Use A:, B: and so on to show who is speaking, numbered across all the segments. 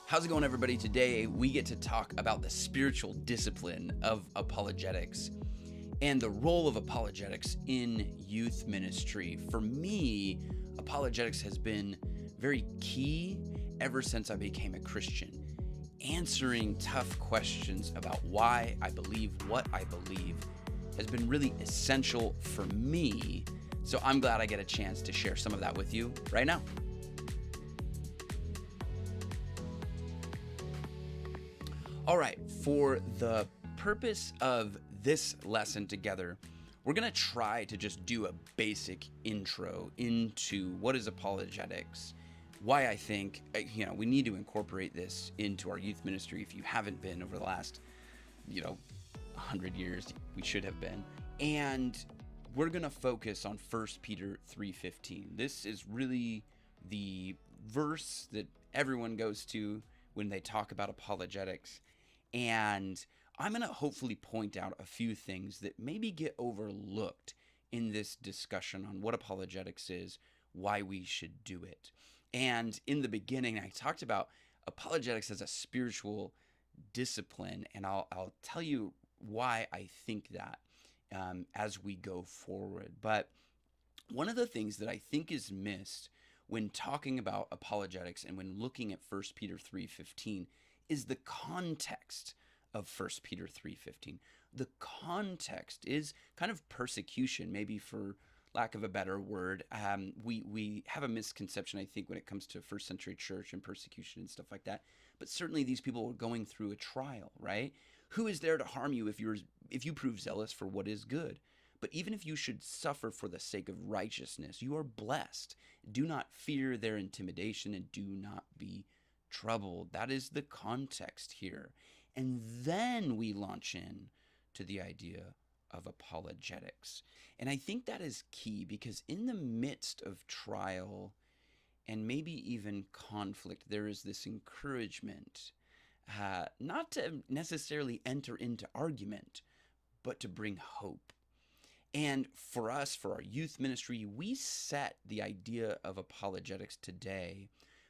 A: How's it going, everybody? Today we get to talk about the spiritual discipline of apologetics and the role of apologetics in youth ministry. For me, apologetics has been very key ever since I became a Christian. Answering tough questions about why I believe what I believe has been really essential for me. So I'm glad I get a chance to share some of that with you right now. All right, for the purpose of this lesson together, we're going to try to just do a basic intro into what is apologetics, why I think, we need to incorporate this into our youth ministry. If you haven't been over the last, 100 years, we should have been. And we're going to focus on 1 Peter 3:15. This is really the verse that everyone goes to when they talk about apologetics. And I'm going to hopefully point out a few things that maybe get overlooked in this discussion on what apologetics is, why we should do it. And in the beginning, I talked about apologetics as a spiritual discipline, and I'll tell you why I think that as we go forward. But one of the things that I think is missed when talking about apologetics and when looking at 1 Peter 3:15 is the context of 1 Peter 3:15. The context is kind of persecution, maybe for lack of a better word. We have a misconception, I think, when it comes to first century church and persecution and stuff like that. But certainly these people were going through a trial, right? Who is there to harm you if you prove zealous for what is good? But even if you should suffer for the sake of righteousness, you are blessed. Do not fear their intimidation and do not be troubled. That is the context here. And then we launch in to the idea of apologetics. And I think that is key because in the midst of trial and maybe even conflict, there is this encouragement not to necessarily enter into argument, but to bring hope. And for us, for our youth ministry, we set the idea of apologetics today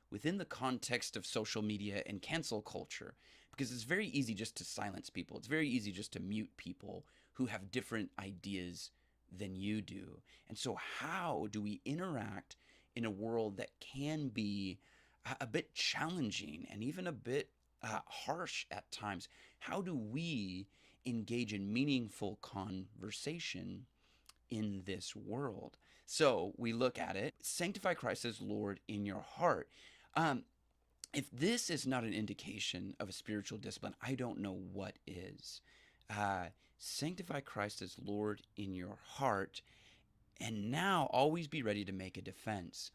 A: within the context of social media and cancel culture, because it's very easy just to silence people. It's very easy just to mute people who have different ideas than you do. And so how do we interact in a world that can be a bit challenging and even a bit harsh at times? How do we engage in meaningful conversation in this world? So we look at it, sanctify Christ as Lord in your heart. If this is not an indication of a spiritual discipline, I don't know what is. Sanctify Christ as Lord in your heart, and now always be ready to make a defense.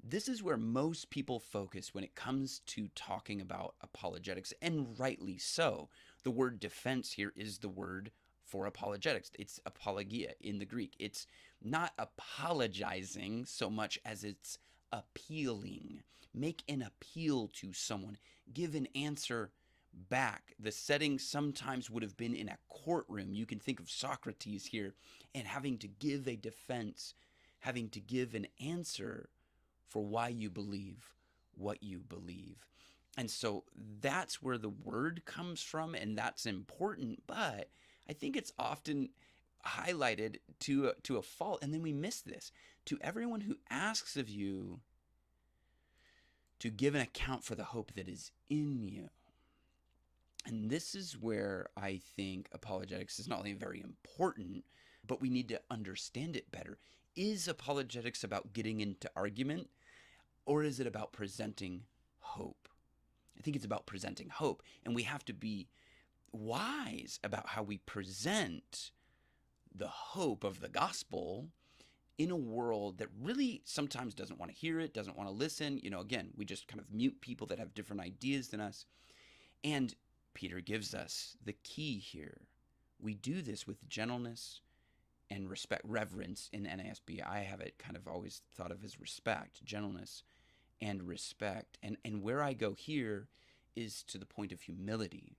A: This is where most people focus when it comes to talking about apologetics, and rightly so. The word defense here is the word for apologetics. It's apologia in the Greek. It's not apologizing so much as it's appealing. Make an appeal to someone. Give an answer back. The setting sometimes would have been in a courtroom. You can think of Socrates here and having to give a defense, having to give an answer for why you believe what you believe. And so that's where the word comes from, and that's important, but I think it's often highlighted to a fault, and then we miss this. To everyone who asks of you to give an account for the hope that is in you. And this is where I think apologetics is not only very important, but we need to understand it better. Is apologetics about getting into argument, or is it about presenting hope? I think it's about presenting hope, and we have to be wise about how we present the hope of the gospel in a world that really sometimes doesn't want to hear it, doesn't want to listen. Again, we just kind of mute people that have different ideas than us. And Peter gives us the key here. We do this with gentleness and respect, reverence in NASB. I have it kind of always thought of as respect, gentleness and respect. And where I go here is to the point of humility.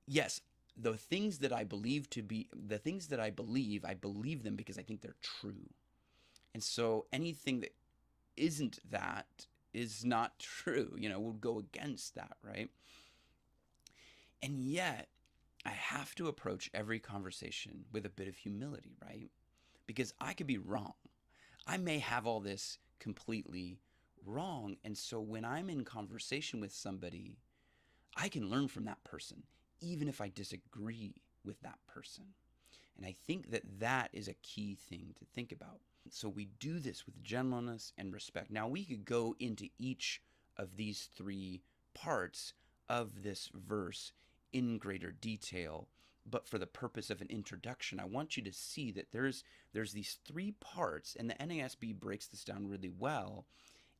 A: Yes, the things that I believe I believe them because I think they're true. And so anything that isn't that is not true, will go against that, right? And yet, I have to approach every conversation with a bit of humility, right? Because I could be wrong. I may have all this completely wrong. And so when I'm in conversation with somebody, I can learn from that person, even if I disagree with that person. And I think that that is a key thing to think about. So we do this with gentleness and respect. Now, we could go into each of these three parts of this verse in greater detail, but for the purpose of an introduction, I want you to see that there's these three parts, and the NASB breaks this down really well,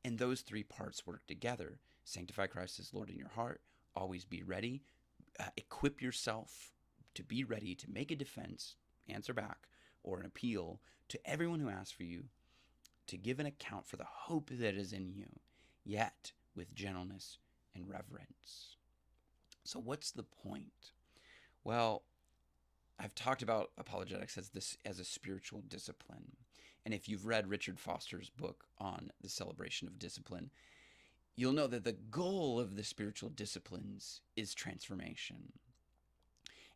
A: and those three parts work together. Sanctify Christ as Lord in your heart, always be ready, equip yourself to be ready to make a defense, answer back, or an appeal to everyone who asks for you, to give an account for the hope that is in you, yet with gentleness and reverence. So what's the point? Well, I've talked about apologetics as a spiritual discipline. And if you've read Richard Foster's book on the celebration of discipline, you'll know that the goal of the spiritual disciplines is transformation.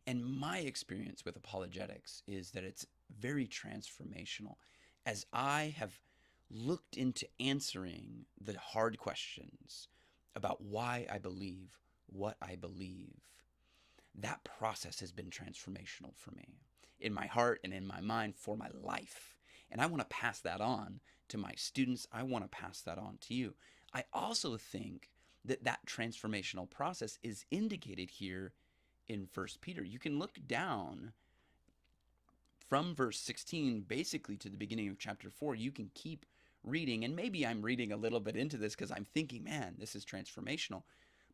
A: And my experience with apologetics is that it's very transformational. As I have looked into answering the hard questions about why I believe what I believe, that process has been transformational for me in my heart and in my mind for my life. And I want to pass that on to my students. I want to pass that on to you. I also think that that transformational process is indicated here in 1 Peter. You can look down from verse 16 basically to the beginning of chapter 4. You can keep reading, and maybe I'm reading a little bit into this because I'm thinking, man, this is transformational.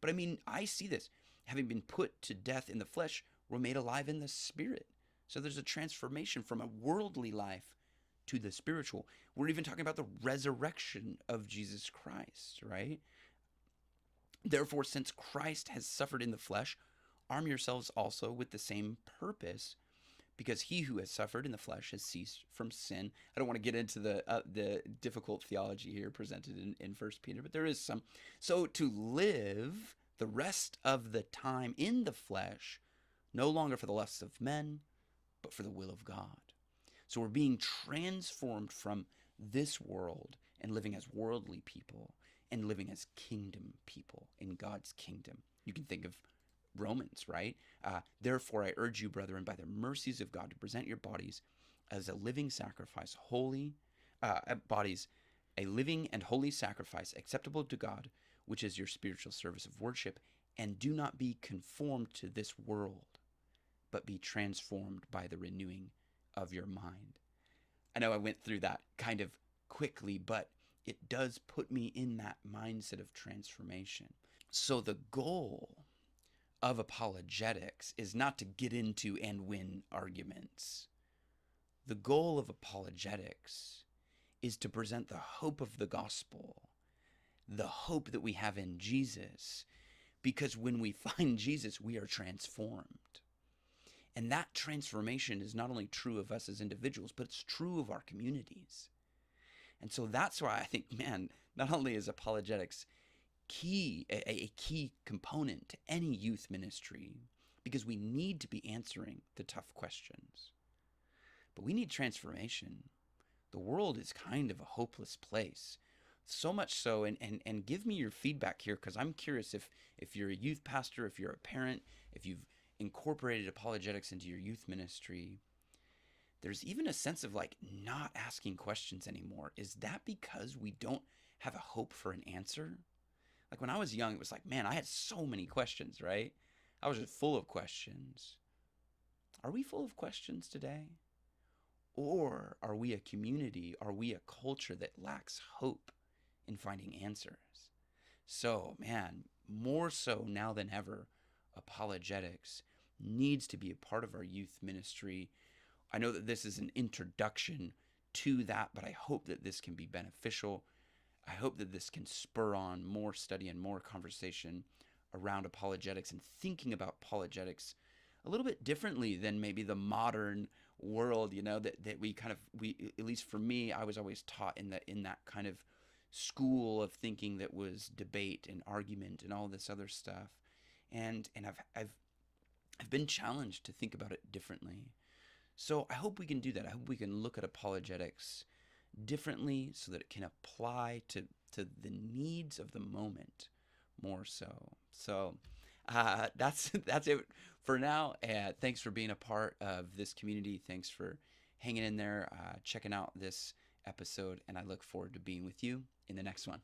A: But I mean, I see this. Having been put to death in the flesh, we're made alive in the spirit. So there's a transformation from a worldly life to the spiritual. We're even talking about the resurrection of Jesus Christ, right? Therefore, since Christ has suffered in the flesh, arm yourselves also with the same purpose, because he who has suffered in the flesh has ceased from sin. I don't want to get into the difficult theology here presented in 1 Peter, but there is some. So to live the rest of the time in the flesh, no longer for the lusts of men, but for the will of God. So we're being transformed from this world and living as worldly people and living as kingdom people in God's kingdom. You can think of Romans, right? Therefore, I urge you, brethren, by the mercies of God, to present your bodies as a living sacrifice, a living and holy sacrifice acceptable to God, which is your spiritual service of worship, and do not be conformed to this world, but be transformed by the renewing of your mind. I know I went through that kind of quickly, but it does put me in that mindset of transformation. So the goal of apologetics is not to get into and win arguments. The goal of apologetics is to present the hope of the gospel, the hope that we have in Jesus, because when we find Jesus, we are transformed. And that transformation is not only true of us as individuals, but it's true of our communities. And so that's why I think, man, not only is apologetics a key component to any youth ministry, because we need to be answering the tough questions, but we need transformation. The world is kind of a hopeless place. So much so, and give me your feedback here, because I'm curious if you're a youth pastor, if you're a parent, if you've incorporated apologetics into your youth ministry, there's even a sense of like not asking questions anymore. Is that because we don't have a hope for an answer? Like when I was young, it was like, man, I had so many questions, right? I was just full of questions. Are we full of questions today? Or are we a community? Are we a culture that lacks hope in finding answers? So, man, more so now than ever, apologetics needs to be a part of our youth ministry. I know that this is an introduction to that, but I hope that this can be beneficial. I hope that this can spur on more study and more conversation around apologetics and thinking about apologetics a little bit differently than maybe the modern world, that we at least for me, I was always taught in that kind of school of thinking that was debate and argument and all this other stuff. And I've been challenged to think about it differently. So I hope we can do that. I hope we can look at apologetics differently so that it can apply to the needs of the moment more so. So that's it for now. Thanks for being a part of this community. Thanks for hanging in there, checking out this episode, and I look forward to being with you in the next one.